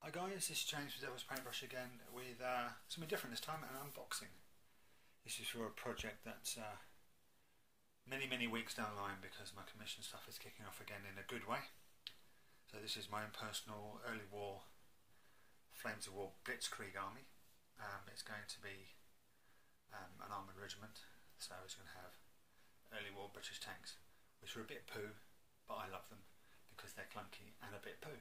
Hi guys, this is James with Devil's Paintbrush again with something different this time, an unboxing. This is for a project that's many weeks down the line because my commission stuff is kicking off again in a good way. So this is my own personal early war Flames of War Blitzkrieg army. It's going to be an armoured regiment, so it's going to have early war British tanks, which are a bit poo, but I love them because they're clunky and a bit poo.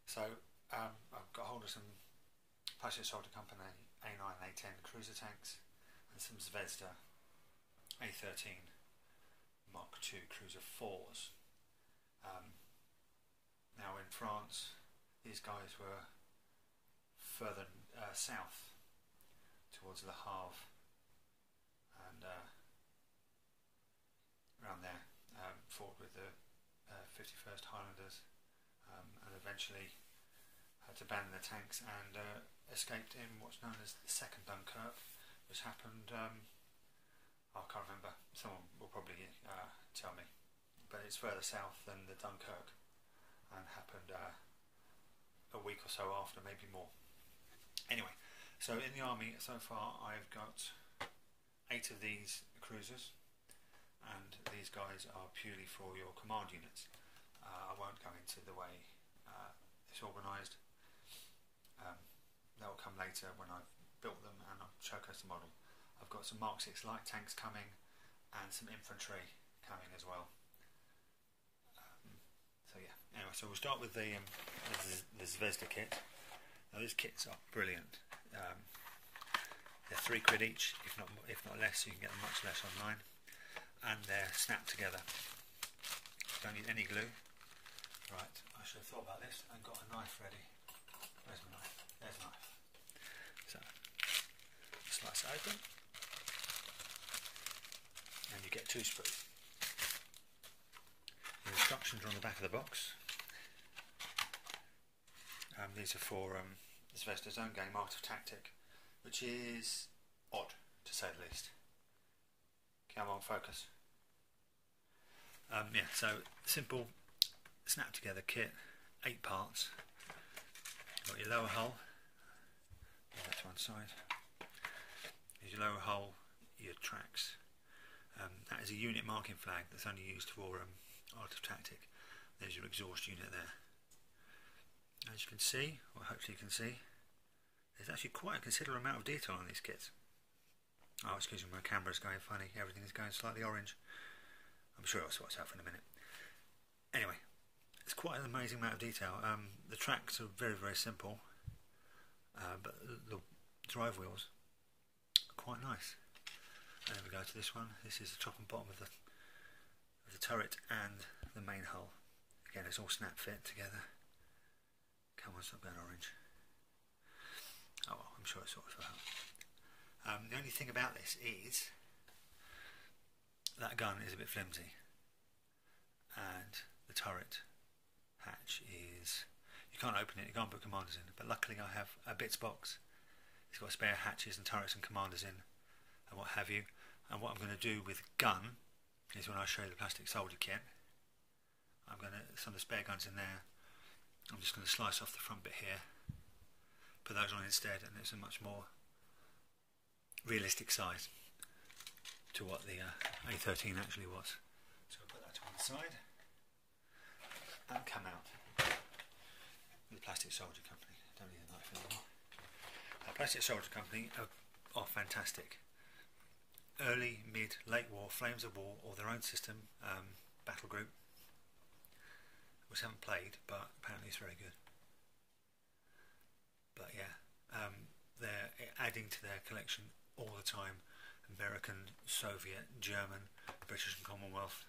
So I've got hold of some Plastic Soldier Company A9 and A10 cruiser tanks and some Zvezda A13 Mark II cruiser 4s. Now in France, these guys were further south towards Le Havre and around there, fought with the 51st Highlanders and eventually had to abandon their tanks and escaped in what's known as the Second Dunkirk, which happened, I can't remember, someone will probably tell me, but it's further south than the Dunkirk and happened a week or so after, maybe more. Anyway, so in the army so far I've got 8 of these cruisers, and these guys are purely for your command units. I won't go into the way it's organised. That will come later when I've built them and I'll showcase the model. I've got some Mark 6 light tanks coming and some infantry coming as well. So yeah, anyway, so we'll start with the Zvezda kit. Now these kits are brilliant. They're £3 each, if not less. You can get them much less online, and they're snapped together. Don't need any glue. Right, I should have thought about this and got a knife ready. Where's my knife? There's a knife. So, slice it open, and you get 2 sprues. The instructions are on the back of the box. These are for Zvezda's own game, Art of Tactic, which is odd, to say the least. Come on, focus. Yeah, so simple snap together kit, 8 parts. Got your lower hull, put that to one side. Here's your lower hull, your tracks. That is a unit marking flag that's only used for Art of Tactic. There's your exhaust unit there. As you can see, or hopefully you can see, there's actually quite a considerable amount of detail on these kits. Oh, excuse me, my camera's going funny, everything is going slightly orange. I'm sure I'll sort it out for in a minute. Anyway, it's quite an amazing amount of detail. The tracks are very simple, but the drive wheels are quite nice. And then we go to this one. This is the top and bottom of the turret and the main hull. Again, it's all snap fit together. Come on, stop going orange. Oh well, I'm sure it's sort of out. The only thing about this is that gun is a bit flimsy, and the turret hatch is, you can't open it, you can't put commanders in, but luckily I have a bits box. It's got spare hatches and turrets and commanders in and what have you. And what I'm going to do with gun is, when I show you the Plastic Soldier kit, I'm going to, some of the spare guns in there, I'm just going to slice off the front bit here, put those on instead, and it's a much more realistic size to what the A13 actually was. So I'll put that to one side and come out with the Plastic Soldier Company. Don't need a knife anymore. Plastic Soldier Company are fantastic. Early, mid, late war, Flames of War, or their own system, battle group, which I haven't played, but apparently it's very good. But yeah, they're adding to their collection all the time. American, Soviet, German, British and Commonwealth,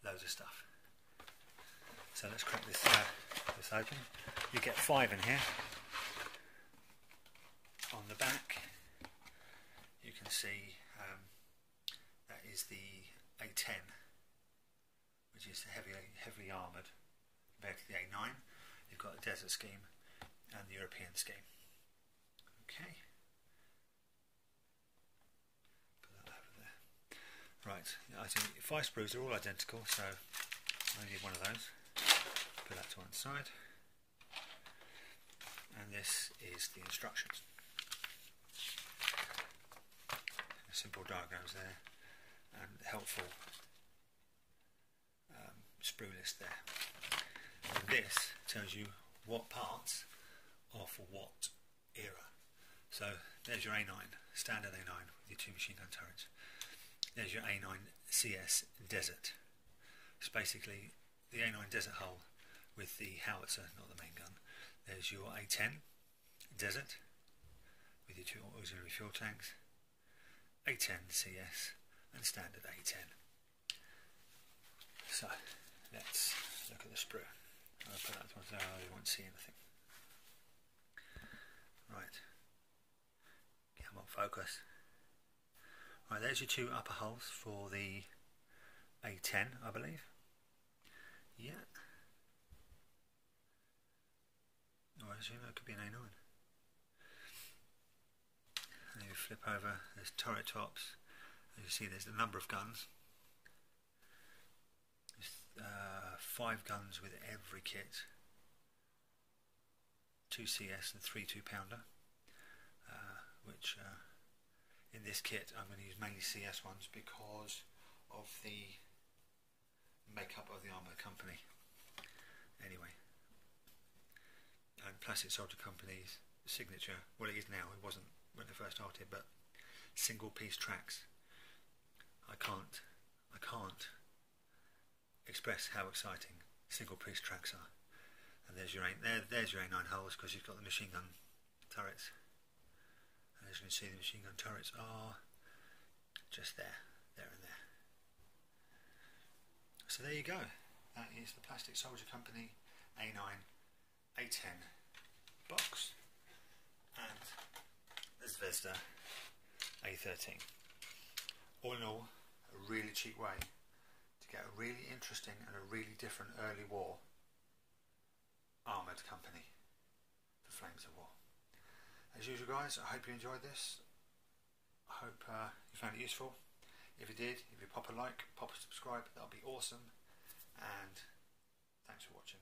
loads of stuff. So let's crack this open. You get 5 in here. On the back you can see that is the A10, which is heavily armoured compared to the A9. You've got the desert scheme and the European scheme. Okay, put that over there. Right, I think 5 sprues are all identical, so I need one of those. Put that to one side. and this is the instructions. Simple diagrams there and helpful sprue list there. And this tells you what parts are for what era. So there's your A9, standard A9 with your 2 machine gun turrets. There's your A9 CS Desert. It's basically the A9 Desert hull with the howitzer, not the main gun. There's your A10 Desert with your 2 auxiliary fuel tanks. A10 CS and standard A10. So let's look at the sprue. I'll put that to one side, you won't see anything. Right, come on, focus. Right, there's your 2 upper hulls for the A10, I believe. Yeah. Or as you know, it could be an A9. And then you flip over, there's turret tops. As you see, there's a number of guns. There's 5 guns with every kit. 2 CS and 3 2-pounder. Which in this kit I'm going to use mainly CS ones because of the makeup of the armour company. Anyway. And Plastic Soldier Company's signature, well it is now, it wasn't when they first started, but single piece tracks. I can't express how exciting single piece tracks are. And there's your there's your A9 hulls because you've got the machine gun turrets. And as you can see, the machine gun turrets are just there and there. So there you go. That is the Plastic Soldier Company A9 A10 box and the Zvezda A13. All in all, a really cheap way to get a really interesting and a really different early war armoured company for Flames of War. As usual guys, I hope you enjoyed this. I hope you found it useful. If you did, if you pop a like, pop a subscribe, that would be awesome. And thanks for watching.